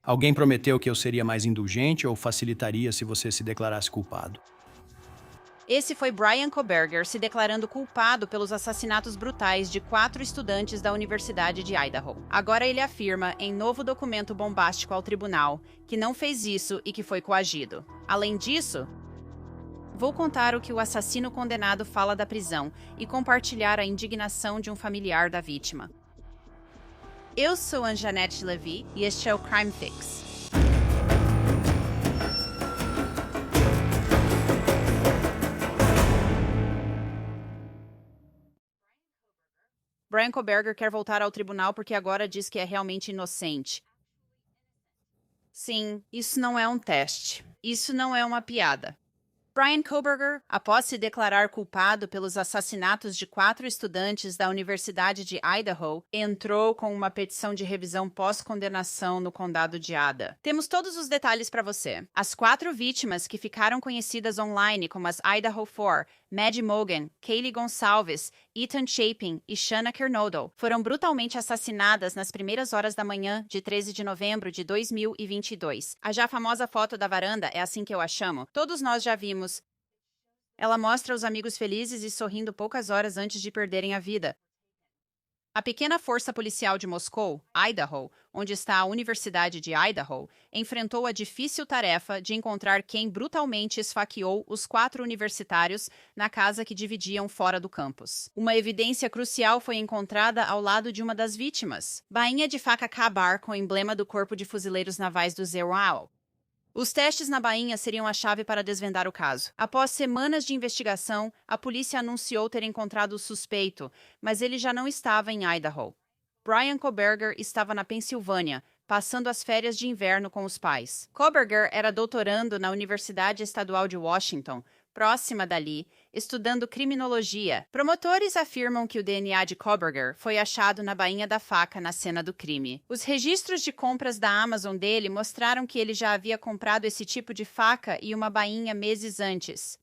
Alguém prometeu que eu seria mais indulgente ou facilitaria se você se declarasse culpado? Esse foi Brian Koberger se declarando culpado pelos assassinatos brutais de 4 estudantes da Universidade de Idaho. Agora ele afirma, em novo documento bombástico ao tribunal, que não fez isso e que foi coagido. Além disso, vou contar o que o assassino condenado fala da prisão e compartilhar a indignação de um familiar da vítima. Eu sou Anjanette Levy e este é o Crime Fix. Brian Koberger quer voltar ao tribunal porque agora diz que é realmente inocente. Sim, isso não é um teste. Isso não é uma piada. Brian Koberger, após se declarar culpado pelos assassinatos de 4 estudantes da Universidade de Idaho, entrou com uma petição de revisão pós-condenação no condado de Ada. Temos todos os detalhes para você. As 4 vítimas que ficaram conhecidas online como as Idaho 4, Maddie Mogan, Kaylee Gonçalves, Ethan Chapin e Shanna Kernodle, foram brutalmente assassinadas nas primeiras horas da manhã de 13 de novembro de 2022. A já famosa foto da varanda é assim que eu a chamo. Todos nós já vimos. Ela mostra os amigos felizes e sorrindo poucas horas antes de perderem a vida. A pequena força policial de Moscou, Idaho, onde está a Universidade de Idaho, enfrentou a difícil tarefa de encontrar quem brutalmente esfaqueou os 4 universitários na casa que dividiam fora do campus. Uma evidência crucial foi encontrada ao lado de uma das vítimas, bainha de faca Ka-Bar com o emblema do Corpo de Fuzileiros Navais do Zero Hour. Os testes na bainha seriam a chave para desvendar o caso. Após semanas de investigação, a polícia anunciou ter encontrado o suspeito, mas ele já não estava em Idaho. Brian Koberger estava na Pensilvânia, passando as férias de inverno com os pais. Koberger era doutorando na Universidade Estadual de Washington, próxima dali, estudando criminologia. Promotores afirmam que o DNA de Koberger foi achado na bainha da faca na cena do crime. Os registros de compras da Amazon dele mostraram que ele já havia comprado esse tipo de faca e uma bainha meses antes.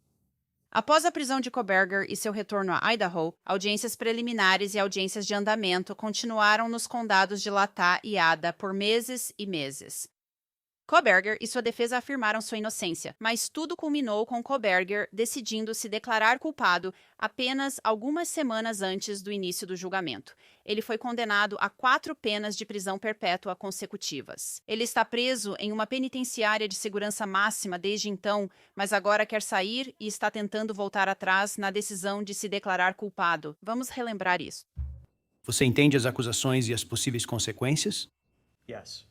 Após a prisão de Koberger e seu retorno a Idaho, audiências preliminares e audiências de andamento continuaram nos condados de Latah e Ada por meses e meses. Koberger e sua defesa afirmaram sua inocência, mas tudo culminou com Koberger decidindo se declarar culpado apenas algumas semanas antes do início do julgamento. Ele foi condenado a 4 penas de prisão perpétua consecutivas. Ele está preso em uma penitenciária de segurança máxima desde então, mas agora quer sair e está tentando voltar atrás na decisão de se declarar culpado. Vamos relembrar isso. Você entende as acusações e as possíveis consequências? Yes.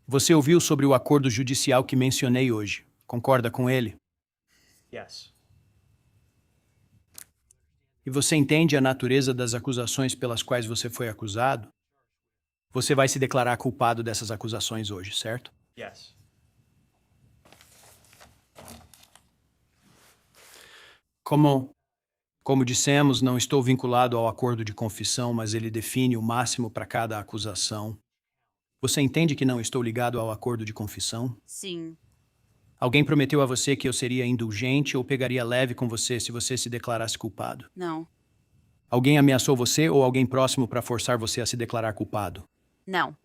Você ouviu sobre o acordo judicial que mencionei hoje. Concorda com ele? Yes. E você entende a natureza das acusações pelas quais você foi acusado? Você vai se declarar culpado dessas acusações hoje, certo? Yes. Como dissemos, não estou vinculado ao acordo de confissão, mas ele define o máximo para cada acusação. Você entende que não estou ligado ao acordo de confissão? Sim. Alguém prometeu a você que eu seria indulgente ou pegaria leve com você se você se declarasse culpado? Não. Alguém ameaçou você ou alguém próximo para forçar você a se declarar culpado? Não.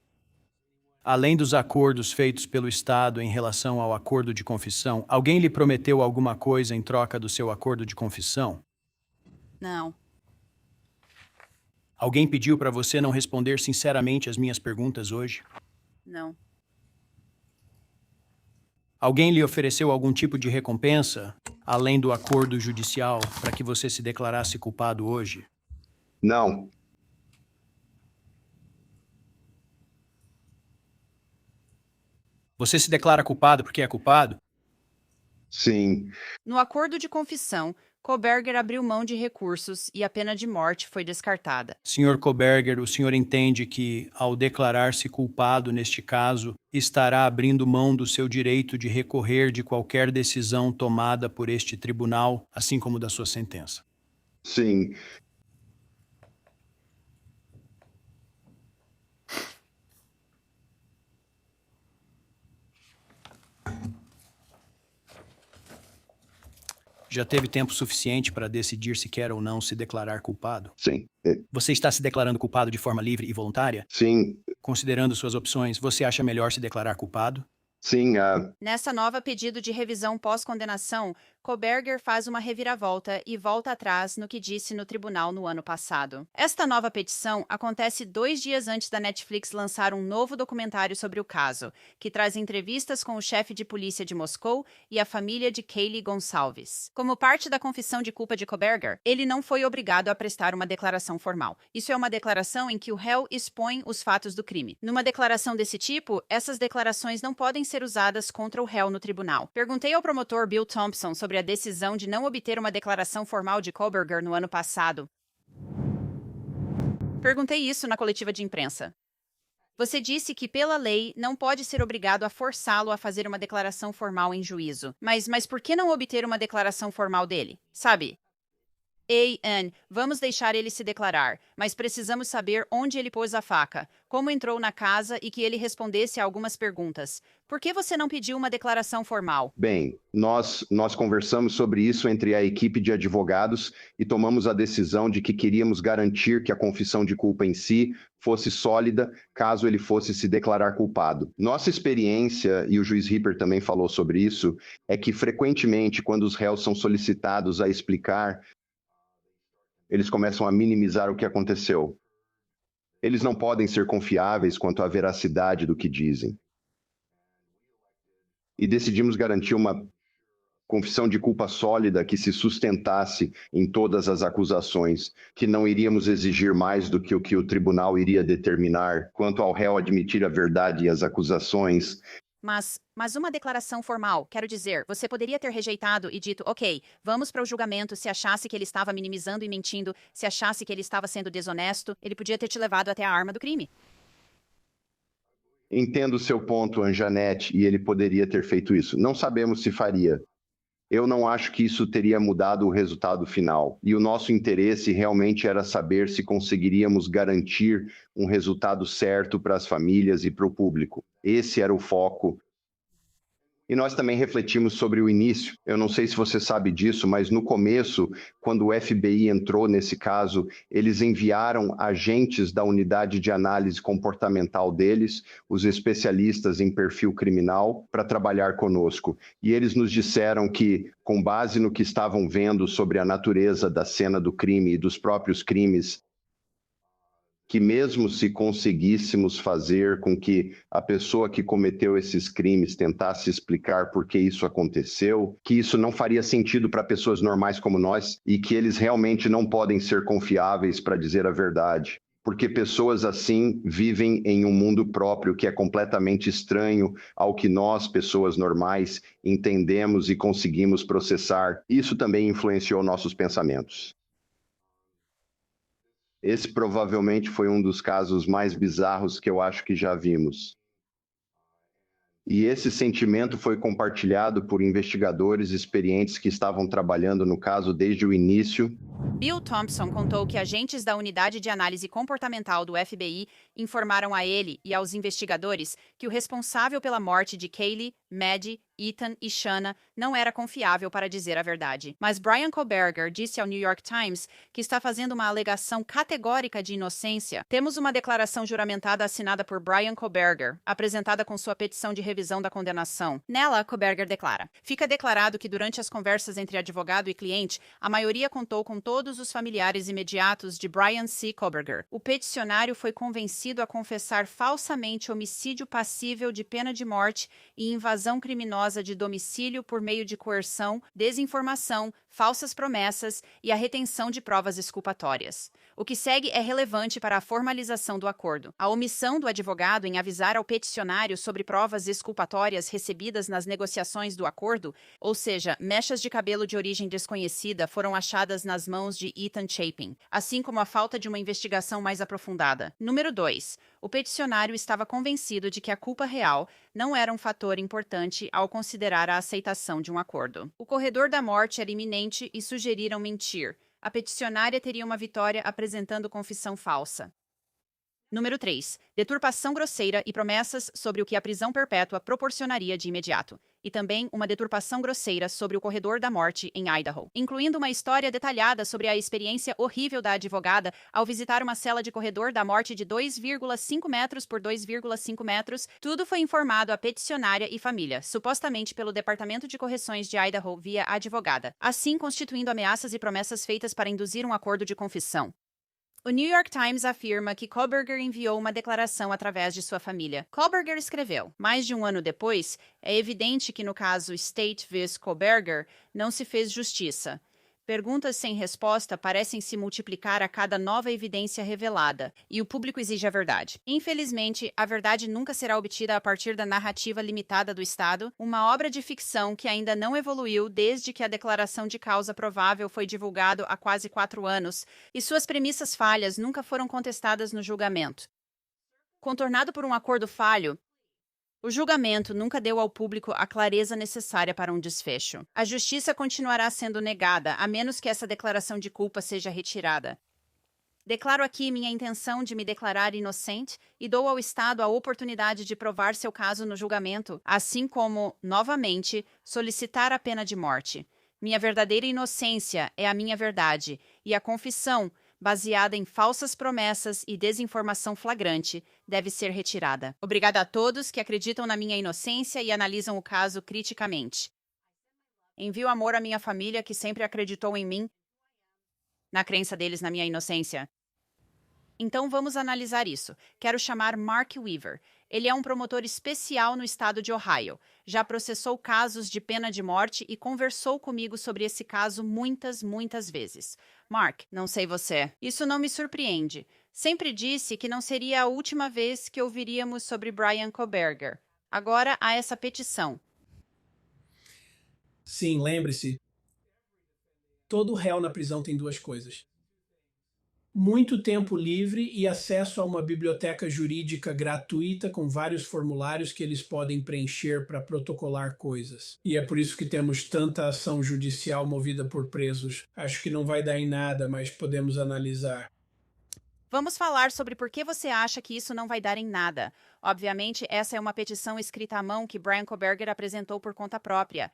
Além dos acordos feitos pelo Estado em relação ao acordo de confissão, alguém lhe prometeu alguma coisa em troca do seu acordo de confissão? Não. Alguém pediu para você não responder sinceramente às minhas perguntas hoje? Não. Alguém lhe ofereceu algum tipo de recompensa, além do acordo judicial, para que você se declarasse culpado hoje? Não. Você se declara culpado porque é culpado? Sim. No acordo de confissão, Koberger abriu mão de recursos e a pena de morte foi descartada. Sr. Koberger, o senhor entende que, ao declarar-se culpado neste caso, estará abrindo mão do seu direito de recorrer de qualquer decisão tomada por este tribunal, assim como da sua sentença? Sim. Já teve tempo suficiente para decidir se quer ou não se declarar culpado? Sim. Você está se declarando culpado de forma livre e voluntária? Sim. Considerando suas opções, você acha melhor se declarar culpado? Sim. Nessa nova pedido de revisão pós-condenação, Koberger faz uma reviravolta e volta atrás no que disse no tribunal no ano passado. Esta nova petição acontece 2 dias antes da Netflix lançar um novo documentário sobre o caso, que traz entrevistas com o chefe de polícia de Moscou e a família de Kaylee Gonçalves. Como parte da confissão de culpa de Koberger, ele não foi obrigado a prestar uma declaração formal. Isso é uma declaração em que o réu expõe os fatos do crime. Numa declaração desse tipo, essas declarações não podem ser usadas contra o réu no tribunal. Perguntei ao promotor Bill Thompson sobre a decisão de não obter uma declaração formal de Koberger no ano passado. Perguntei isso na coletiva de imprensa. Você disse que, pela lei, não pode ser obrigado a forçá-lo a fazer uma declaração formal em juízo. Mas por que não obter uma declaração formal dele? Sabe? Ei, Anne, vamos deixar ele se declarar, mas precisamos saber onde ele pôs a faca, como entrou na casa e que ele respondesse a algumas perguntas. Por que você não pediu uma declaração formal? Bem, nós conversamos sobre isso entre a equipe de advogados e tomamos a decisão de que queríamos garantir que a confissão de culpa em si fosse sólida caso ele fosse se declarar culpado. Nossa experiência, e o juiz Ripper também falou sobre isso, é que frequentemente quando os réus são solicitados a explicar, eles começam a minimizar o que aconteceu. Eles não podem ser confiáveis quanto à veracidade do que dizem. E decidimos garantir uma confissão de culpa sólida que se sustentasse em todas as acusações, que não iríamos exigir mais do que o tribunal iria determinar quanto ao réu admitir a verdade e as acusações. Mas uma declaração formal, quero dizer, você poderia ter rejeitado e dito, ok, vamos para o julgamento se achasse que ele estava minimizando e mentindo, se achasse que ele estava sendo desonesto, ele podia ter te levado até a arma do crime. Entendo o seu ponto, Anjanete, e ele poderia ter feito isso. Não sabemos se faria. Eu não acho que isso teria mudado o resultado final. E o nosso interesse realmente era saber se conseguiríamos garantir um resultado certo para as famílias e para o público. Esse era o foco. E nós também refletimos sobre o início. Eu não sei se você sabe disso, mas no começo, quando o FBI entrou nesse caso, eles enviaram agentes da unidade de análise comportamental deles, os especialistas em perfil criminal, para trabalhar conosco. E eles nos disseram que, com base no que estavam vendo sobre a natureza da cena do crime e dos próprios crimes, que mesmo se conseguíssemos fazer com que a pessoa que cometeu esses crimes tentasse explicar por que isso aconteceu, que isso não faria sentido para pessoas normais como nós e que eles realmente não podem ser confiáveis para dizer a verdade. Porque pessoas assim vivem em um mundo próprio que é completamente estranho ao que nós, pessoas normais, entendemos e conseguimos processar. Isso também influenciou nossos pensamentos. Esse provavelmente foi um dos casos mais bizarros que eu acho que já vimos. E esse sentimento foi compartilhado por investigadores experientes que estavam trabalhando no caso desde o início. Bill Thompson contou que agentes da Unidade de Análise Comportamental do FBI informaram a ele e aos investigadores que o responsável pela morte de Kaylee, Maddie, Ethan e Shanna não era confiável para dizer a verdade. Mas Bryan Kohberger disse ao New York Times que está fazendo uma alegação categórica de inocência. Temos uma declaração juramentada assinada por Bryan Kohberger, apresentada com sua petição de revisão da condenação. Nela, Kohberger declara: fica declarado que durante as conversas entre advogado e cliente, a maioria contou com todos os familiares imediatos de Bryan C. Kohberger. O peticionário foi convencido a confessar falsamente homicídio passível de pena de morte e invasão criminosa de domicílio por meio de coerção, desinformação, falsas promessas e a retenção de provas exculpatórias. O que segue é relevante para a formalização do acordo. A omissão do advogado em avisar ao peticionário sobre provas exculpatórias recebidas nas negociações do acordo, ou seja, mechas de cabelo de origem desconhecida foram achadas nas mãos de Ethan Chapin, assim como a falta de uma investigação mais aprofundada. Número 2. O peticionário estava convencido de que a culpa real não era um fator importante ao considerar a aceitação de um acordo. O corredor da morte era iminente e sugeriram mentir. A peticionária teria uma vitória apresentando confissão falsa. Número 3. Deturpação grosseira e promessas sobre o que a prisão perpétua proporcionaria de imediato. E também uma deturpação grosseira sobre o corredor da morte em Idaho, incluindo uma história detalhada sobre a experiência horrível da advogada ao visitar uma cela de corredor da morte de 2,5 metros por 2,5 metros. Tudo foi informado à peticionária e família, supostamente pelo Departamento de Correções de Idaho via advogada, assim constituindo ameaças e promessas feitas para induzir um acordo de confissão. O New York Times afirma que Kohberger enviou uma declaração através de sua família. Kohberger escreveu: mais de um ano depois, é evidente que no caso State vs. Kohberger não se fez justiça. Perguntas sem resposta parecem se multiplicar a cada nova evidência revelada, e o público exige a verdade. Infelizmente, a verdade nunca será obtida a partir da narrativa limitada do Estado, uma obra de ficção que ainda não evoluiu desde que a declaração de causa provável foi divulgado há quase 4 anos, e suas premissas falhas nunca foram contestadas no julgamento. Contornado por um acordo falho, o julgamento nunca deu ao público a clareza necessária para um desfecho. A justiça continuará sendo negada, a menos que essa declaração de culpa seja retirada. Declaro aqui minha intenção de me declarar inocente e dou ao Estado a oportunidade de provar seu caso no julgamento, assim como, novamente, solicitar a pena de morte. Minha verdadeira inocência é a minha verdade, e a confissão, baseada em falsas promessas e desinformação flagrante, deve ser retirada. Obrigada a todos que acreditam na minha inocência e analisam o caso criticamente. Envio amor à minha família que sempre acreditou em mim, na crença deles na minha inocência. Então vamos analisar isso. Quero chamar Mark Weaver. Ele é um promotor especial no estado de Ohio. Já processou casos de pena de morte e conversou comigo sobre esse caso muitas vezes. Mark, não sei você. Isso não me surpreende. Sempre disse que não seria a última vez que ouviríamos sobre Brian Kohberger. Agora há essa petição. Sim, lembre-se. Todo réu na prisão tem 2 coisas: muito tempo livre e acesso a uma biblioteca jurídica gratuita com vários formulários que eles podem preencher para protocolar coisas. E é por isso que temos tanta ação judicial movida por presos. Acho que não vai dar em nada, mas podemos analisar. Vamos falar sobre por que você acha que isso não vai dar em nada. Obviamente, essa é uma petição escrita à mão que Brian Kohberger apresentou por conta própria.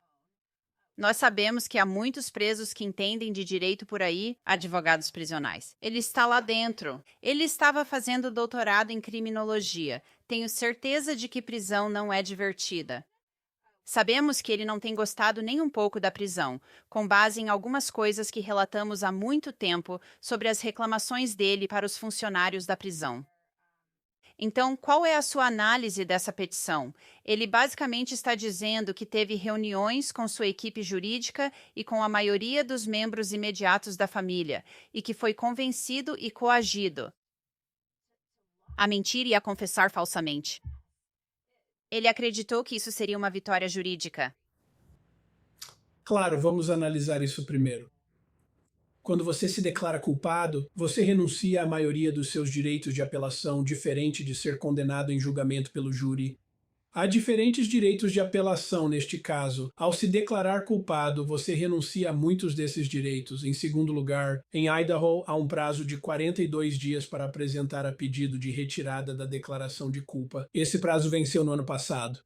Nós sabemos que há muitos presos que entendem de direito por aí, advogados prisionais. Ele está lá dentro. Ele estava fazendo doutorado em criminologia. Tenho certeza de que prisão não é divertida. Sabemos que ele não tem gostado nem um pouco da prisão, com base em algumas coisas que relatamos há muito tempo sobre as reclamações dele para os funcionários da prisão. Então, qual é a sua análise dessa petição? Ele basicamente está dizendo que teve reuniões com sua equipe jurídica e com a maioria dos membros imediatos da família, e que foi convencido e coagido a mentir e a confessar falsamente. Ele acreditou que isso seria uma vitória jurídica. Claro, vamos analisar isso primeiro. Quando você se declara culpado, você renuncia à maioria dos seus direitos de apelação, diferente de ser condenado em julgamento pelo júri. Há diferentes direitos de apelação neste caso. Ao se declarar culpado, você renuncia a muitos desses direitos. Em segundo lugar, em Idaho, há um prazo de 42 dias para apresentar a pedido de retirada da declaração de culpa. Esse prazo venceu no ano passado.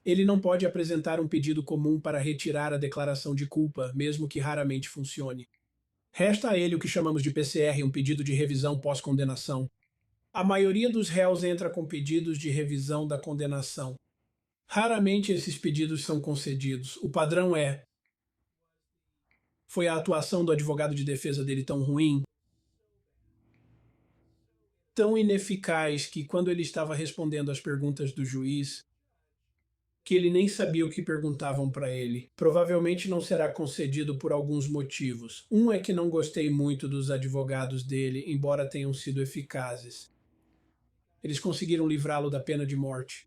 Ele não pode apresentar um pedido comum para retirar a declaração de culpa, mesmo que raramente funcione. Resta a ele o que chamamos de PCR, um pedido de revisão pós-condenação. A maioria dos réus entra com pedidos de revisão da condenação. Raramente esses pedidos são concedidos. O padrão é: foi a atuação do advogado de defesa dele tão ruim, tão ineficaz, que quando ele estava respondendo às perguntas do juiz, que ele nem sabia o que perguntavam para ele. Provavelmente não será concedido por alguns motivos. Um é que não gostei muito dos advogados dele, embora tenham sido eficazes. Eles conseguiram livrá-lo da pena de morte.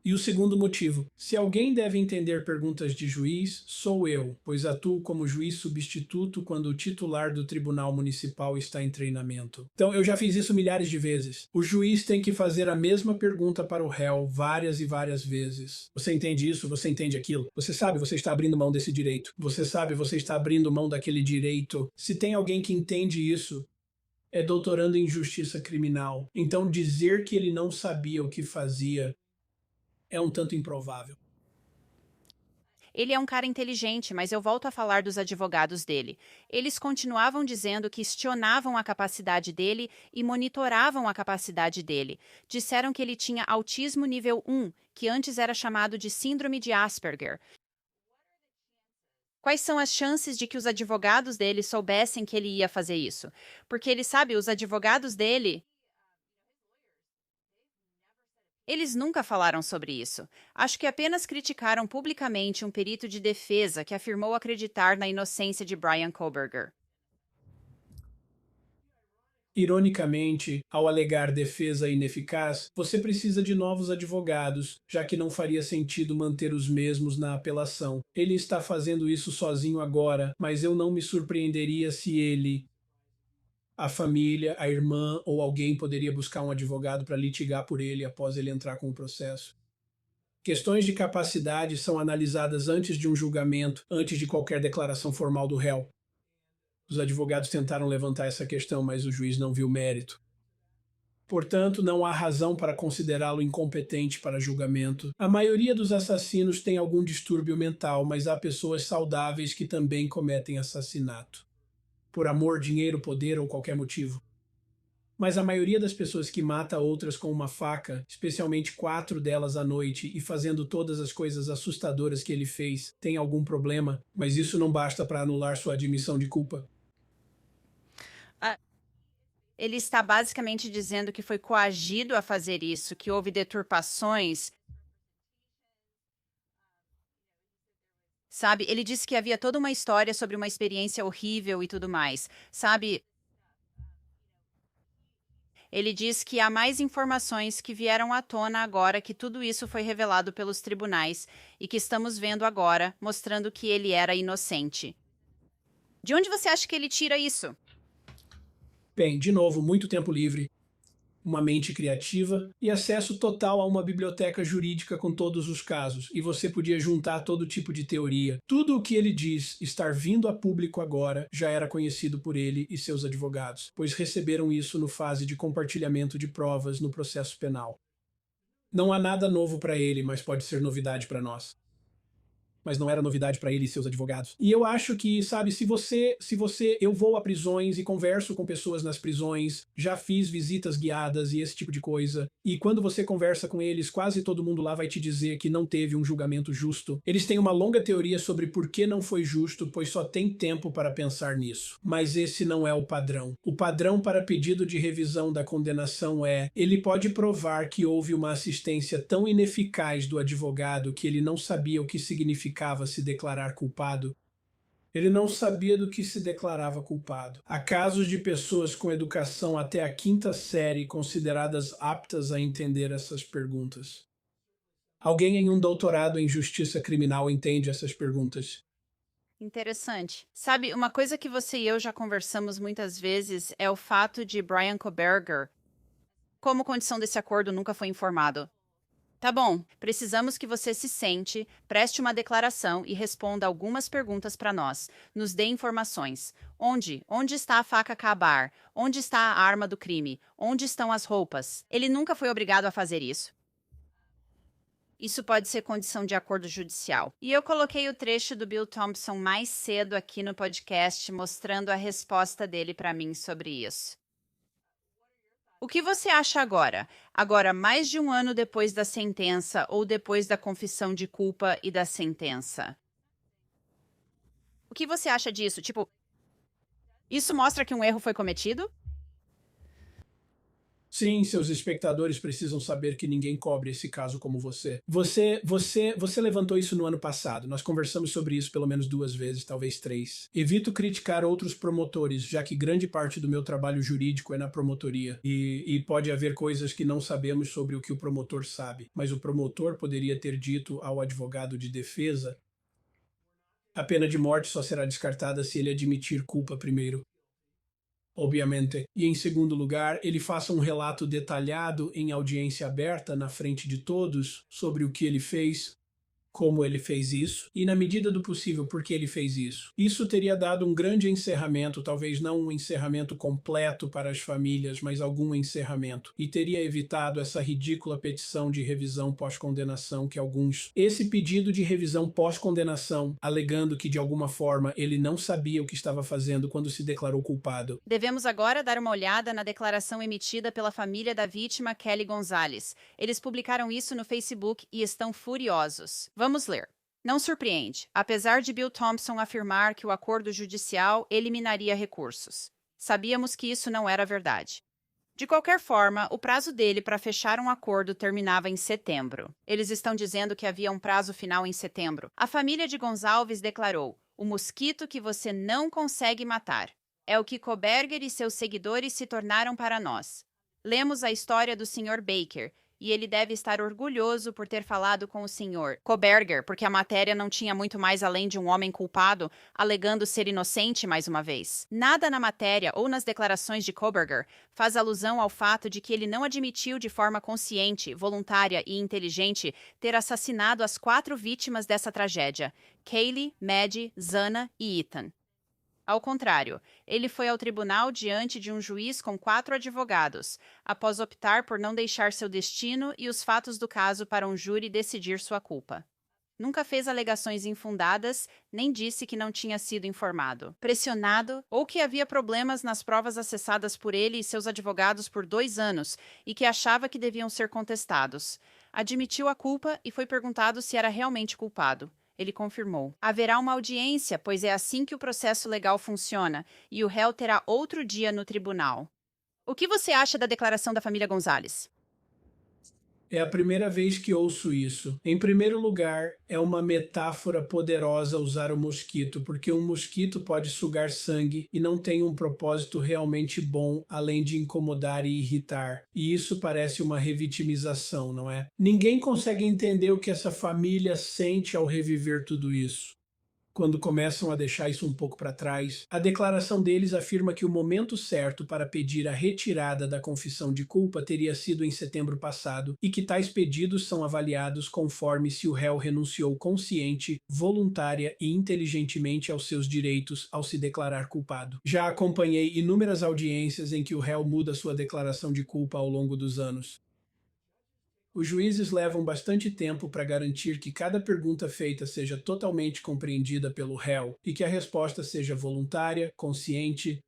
E o segundo motivo: se alguém deve entender perguntas de juiz, sou eu, pois atuo como juiz substituto quando o titular do tribunal municipal está em treinamento. Então, eu já fiz isso milhares de vezes. O juiz tem que fazer a mesma pergunta para o réu várias e várias vezes. Você entende isso? Você entende aquilo? Você sabe, você está abrindo mão desse direito. Você sabe, você está abrindo mão daquele direito. Se tem alguém que entende isso, é doutorando em justiça criminal, então dizer que ele não sabia o que fazia é um tanto improvável. Ele é um cara inteligente, mas eu volto a falar dos advogados dele. Eles continuavam dizendo que questionavam a capacidade dele e monitoravam a capacidade dele. Disseram que ele tinha autismo nível 1, que antes era chamado de síndrome de Asperger. Quais são as chances de que os advogados dele soubessem que ele ia fazer isso? Porque ele sabe, os advogados dele. Eles nunca falaram sobre isso. Acho que apenas criticaram publicamente um perito de defesa que afirmou acreditar na inocência de Bryan Kohberger. Ironicamente, ao alegar defesa ineficaz, você precisa de novos advogados, já que não faria sentido manter os mesmos na apelação. Ele está fazendo isso sozinho agora, mas eu não me surpreenderia se ele, a família, a irmã ou alguém poderia buscar um advogado para litigar por ele após ele entrar com o processo. Questões de capacidade são analisadas antes de um julgamento, antes de qualquer declaração formal do réu. Os advogados tentaram levantar essa questão, mas o juiz não viu mérito. Portanto, não há razão para considerá-lo incompetente para julgamento. A maioria dos assassinos tem algum distúrbio mental, mas há pessoas saudáveis que também cometem assassinato. Por amor, dinheiro, poder ou qualquer motivo. Mas a maioria das pessoas que mata outras com uma faca, especialmente 4 delas à noite e fazendo todas as coisas assustadoras que ele fez, tem algum problema, mas isso não basta para anular sua admissão de culpa. Ele está basicamente dizendo que foi coagido a fazer isso, que houve deturpações. Sabe, ele disse que havia toda uma história sobre uma experiência horrível e tudo mais. Sabe, ele diz que há mais informações que vieram à tona agora que tudo isso foi revelado pelos tribunais e que estamos vendo agora, mostrando que ele era inocente. De onde você acha que ele tira isso? Bem, de novo, muito tempo livre, uma mente criativa e acesso total a uma biblioteca jurídica com todos os casos, e você podia juntar todo tipo de teoria. Tudo o que ele diz estar vindo a público agora já era conhecido por ele e seus advogados, pois receberam isso no fase de compartilhamento de provas no processo penal. Não há nada novo para ele, mas pode ser novidade para nós. Mas não era novidade para ele e seus advogados. E eu acho que, sabe, eu vou a prisões e converso com pessoas nas prisões, já fiz visitas guiadas e esse tipo de coisa, e quando você conversa com eles, quase todo mundo lá vai te dizer que não teve um julgamento justo. Eles têm uma longa teoria sobre por que não foi justo, pois só tem tempo para pensar nisso. Mas esse não é o padrão. O padrão para pedido de revisão da condenação é: ele pode provar que houve uma assistência tão ineficaz do advogado que ele não sabia o que significava se declarar culpado. Ele não sabia do que se declarava culpado. Há casos de pessoas com educação até a 5ª série consideradas aptas a entender essas perguntas. Alguém em um doutorado em justiça criminal entende essas perguntas. Interessante. Sabe, uma coisa que você e eu já conversamos muitas vezes é o fato de Bryan Kohberger, como condição desse acordo, nunca foi informado. Tá bom, precisamos que você se sente, preste uma declaração e responda algumas perguntas para nós. Nos dê informações. Onde? Onde está a faca Ka-Bar? Onde está a arma do crime? Onde estão as roupas? Ele nunca foi obrigado a fazer isso. Isso pode ser condição de acordo judicial. E eu coloquei o trecho do Bill Thompson mais cedo aqui no podcast, mostrando a resposta dele para mim sobre isso. O que você acha agora? Agora, mais de um ano depois da sentença ou depois da confissão de culpa e da sentença? O que você acha disso? Tipo, isso mostra que um erro foi cometido? Sim, seus espectadores precisam saber que ninguém cobre esse caso como você. Você levantou isso no ano passado. Nós conversamos sobre isso pelo menos 2 vezes, talvez 3. Evito criticar outros promotores, já que grande parte do meu trabalho jurídico é na promotoria. E pode haver coisas que não sabemos sobre o que o promotor sabe. Mas o promotor poderia ter dito ao advogado de defesa: a pena de morte só será descartada se ele admitir culpa primeiro. Obviamente. E em segundo lugar, ele faça um relato detalhado em audiência aberta na frente de todos sobre o que ele fez. como ele fez isso e, na medida do possível, por que ele fez isso. Isso teria dado um grande encerramento, talvez não um encerramento completo para as famílias, mas algum encerramento, e teria evitado essa ridícula petição de revisão pós-condenação que alguns... Esse pedido de revisão pós-condenação, alegando que de alguma forma ele não sabia o que estava fazendo quando se declarou culpado. Devemos agora dar uma olhada na declaração emitida pela família da vítima Kelly Gonzalez. Eles publicaram isso no Facebook e estão furiosos. Vamos ler. Não surpreende, apesar de Bill Thompson afirmar que o acordo judicial eliminaria recursos. Sabíamos que isso não era verdade. De qualquer forma, o prazo dele para fechar um acordo terminava em setembro. Eles estão dizendo que havia um prazo final em setembro. A família de Gonçalves declarou: "O mosquito que você não consegue matar. É o que Koberger e seus seguidores se tornaram para nós." Lemos a história do Sr. Baker, e ele deve estar orgulhoso por ter falado com o Sr. Koberger, porque a matéria não tinha muito mais além de um homem culpado, alegando ser inocente mais uma vez. Nada na matéria ou nas declarações de Koberger faz alusão ao fato de que ele não admitiu de forma consciente, voluntária e inteligente ter assassinado as 4 vítimas dessa tragédia: Kaylee, Maddie, Zana e Ethan. Ao contrário, ele foi ao tribunal diante de um juiz com 4 advogados, após optar por não deixar seu destino e os fatos do caso para um júri decidir sua culpa. Nunca fez alegações infundadas, nem disse que não tinha sido informado, pressionado ou que havia problemas nas provas acessadas por ele e seus advogados por 2 anos e que achava que deviam ser contestados. Admitiu a culpa e foi perguntado se era realmente culpado. Ele confirmou: "Haverá uma audiência, pois é assim que o processo legal funciona, e o réu terá outro dia no tribunal." O que você acha da declaração da família Gonzalez? É a primeira vez que ouço isso. Em primeiro lugar, é uma metáfora poderosa usar o mosquito, porque um mosquito pode sugar sangue e não tem um propósito realmente bom, além de incomodar e irritar. E isso parece uma revitimização, não é? Ninguém consegue entender o que essa família sente ao reviver tudo isso. Quando começam a deixar isso um pouco para trás, a declaração deles afirma que o momento certo para pedir a retirada da confissão de culpa teria sido em setembro passado e que tais pedidos são avaliados conforme se o réu renunciou consciente, voluntária e inteligentemente aos seus direitos ao se declarar culpado. Já acompanhei inúmeras audiências em que o réu muda sua declaração de culpa ao longo dos anos. Os juízes levam bastante tempo para garantir que cada pergunta feita seja totalmente compreendida pelo réu e que a resposta seja voluntária, consciente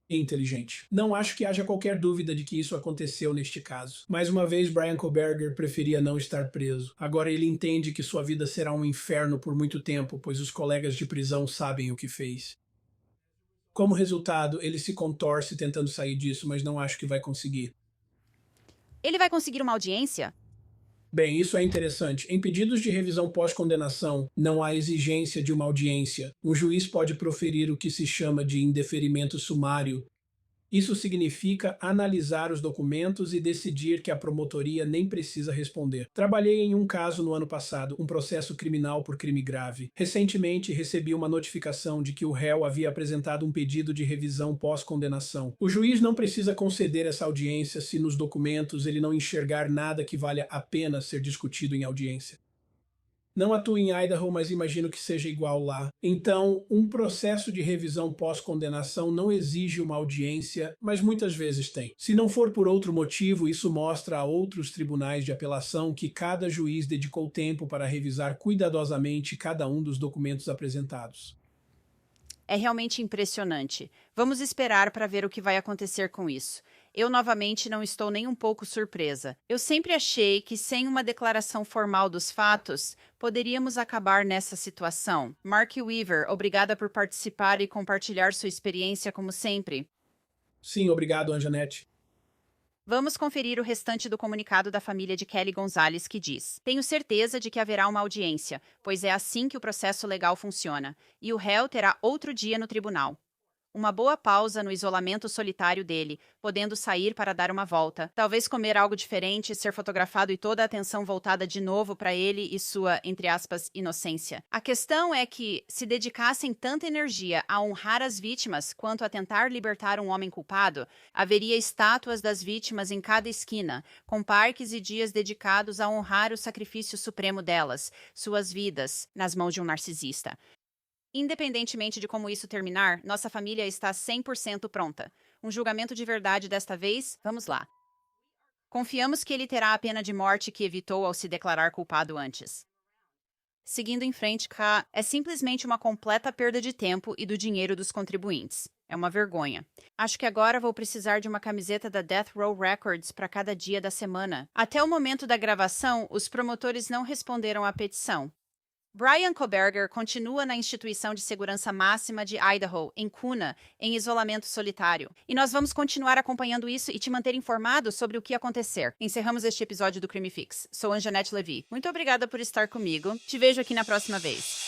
e inteligente. Não acho que haja qualquer dúvida de que isso aconteceu neste caso. Mais uma vez, Bryan Kohberger preferia não estar preso. Agora ele entende que sua vida será um inferno por muito tempo, pois os colegas de prisão sabem o que fez. Como resultado, ele se contorce tentando sair disso, mas não acho que vai conseguir. Ele vai conseguir uma audiência? Bem, isso é interessante. Em pedidos de revisão pós-condenação, não há exigência de uma audiência. Um juiz pode proferir o que se chama de indeferimento sumário. Isso significa analisar os documentos e decidir que a promotoria nem precisa responder. Trabalhei em um caso no ano passado, um processo criminal por crime grave. Recentemente, recebi uma notificação de que o réu havia apresentado um pedido de revisão pós-condenação. O juiz não precisa conceder essa audiência se nos documentos ele não enxergar nada que valha a pena ser discutido em audiência. Não atuo em Idaho, mas imagino que seja igual lá. Então, um processo de revisão pós-condenação não exige uma audiência, mas muitas vezes tem. Se não for por outro motivo, isso mostra a outros tribunais de apelação que cada juiz dedicou tempo para revisar cuidadosamente cada um dos documentos apresentados. É realmente impressionante. Vamos esperar para ver o que vai acontecer com isso. Eu novamente não estou nem um pouco surpresa. Eu sempre achei que sem uma declaração formal dos fatos, poderíamos acabar nessa situação. Mark Weaver, obrigada por participar e compartilhar sua experiência como sempre. Sim, obrigado, Anjanete. Vamos conferir o restante do comunicado da família de Kelly Gonzalez, que diz: "Tenho certeza de que haverá uma audiência, pois é assim que o processo legal funciona, e o réu terá outro dia no tribunal." uma boa pausa no isolamento solitário dele, podendo sair para dar uma volta, talvez comer algo diferente, ser fotografado e toda a atenção voltada de novo para ele e sua, entre aspas, inocência. A questão é que, se dedicassem tanta energia a honrar as vítimas quanto a tentar libertar um homem culpado, haveria estátuas das vítimas em cada esquina, com parques e dias dedicados a honrar o sacrifício supremo delas, suas vidas, nas mãos de um narcisista. Independentemente de como isso terminar, nossa família está 100% pronta. Um julgamento de verdade desta vez? Vamos lá. Confiamos que ele terá a pena de morte que evitou ao se declarar culpado antes. Seguindo em frente, é simplesmente uma completa perda de tempo e do dinheiro dos contribuintes. É uma vergonha. Acho que agora vou precisar de uma camiseta da Death Row Records para cada dia da semana. Até o momento da gravação, os promotores não responderam à petição. Bryan Kohberger continua na instituição de segurança máxima de Idaho, em Kuna, em isolamento solitário. E nós vamos continuar acompanhando isso e te manter informado sobre o que acontecer. Encerramos este episódio do Crime Fix. Sou Anjanette Levy. Muito obrigada por estar comigo. Te vejo aqui na próxima vez.